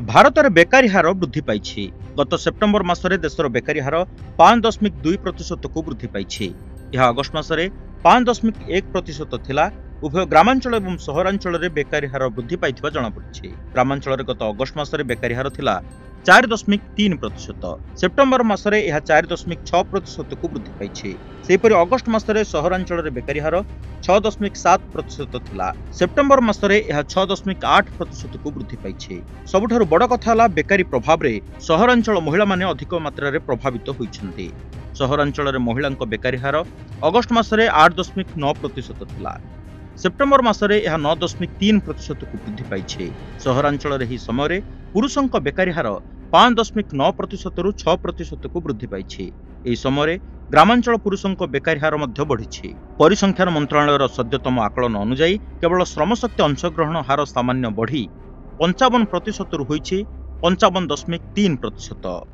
ଭାରତରେ ବେକାରୀ ହାର ବୃଦ୍ଧି ପାଇଛି। ଗତ ସେପ୍ଟେମ୍ବର ମାସରେ ଦେଶର ବେକାରୀ ହାର 5.2% ବୃଦ୍ଧି ପାଇଛି। ଏହା ଅଗଷ୍ଟ ମାସରେ 5.1% ଥିଲା। ଉଭୟ ଗ୍ରାମାଞ୍ଚଳ ଏବଂ ସହରାଞ୍ଚଳରେ ବେକାରୀ ହାର ବୃଦ୍ଧି ପାଇଥିବା ଜଣାପଡ଼ିଛି। ଗ୍ରାମାଞ୍ଚଳରେ ଗତ ଅଗଷ୍ଟ ମାସରେ ବେକାରୀ ହାର ଥିଲା 4.3%। ସେପ୍ଟେମ୍ବର ମାସରେ ଏହା 4.6%କୁ ବୃଦ୍ଧି ପାଇଛି। ସେହିପରି ଅଗଷ୍ଟ ମାସରେ ସହରାଞ୍ଚଳରେ ବେକାରୀ ହାର 6.7% ଥିଲା। ସେପ୍ଟେମ୍ବର ମାସରେ ଏହା 6.8%କୁ ବୃଦ୍ଧି ପାଇଛି। ସବୁଠାରୁ ବଡ଼ କଥା ହେଲା ବେକାରୀ ପ୍ରଭାବରେ ସହରାଞ୍ଚଳ ମହିଳାମାନେ ଅଧିକ ମାତ୍ରାରେ ପ୍ରଭାବିତ ହୋଇଛନ୍ତି। ସହରାଞ୍ଚଳରେ ମହିଳାଙ୍କ ବେକାରୀ ହାର ଅଗଷ୍ଟ ମାସରେ 8.9% ଥିଲା। ସେପ୍ଟେମ୍ବର ମାସରେ ଏହା 9.3%କୁ ବୃଦ୍ଧି ପାଇଛି। ସହରାଞ୍ଚଳରେ ଏହି ସମୟରେ ପୁରୁଷଙ୍କ ବେକାରୀ ହାର 5.9%ରୁ 6%କୁ ବୃଦ୍ଧି ପାଇଛି। ଏହି ସମୟରେ ଗ୍ରାମାଞ୍ଚଳ ପୁରୁଷଙ୍କ ବେକାରୀ ହାର ମଧ୍ୟ ବଢ଼ିଛି। ପରିସଂଖ୍ୟାନ ମନ୍ତ୍ରଣାଳୟର ସଦ୍ୟତମ ଆକଳନ ଅନୁଯାୟୀ କେବଳ ଶ୍ରମଶକ୍ତି ଅଂଶଗ୍ରହଣ ହାର ସାମାନ୍ୟ ବଢ଼ି 55%ରୁ ହୋଇଛି 55.3%।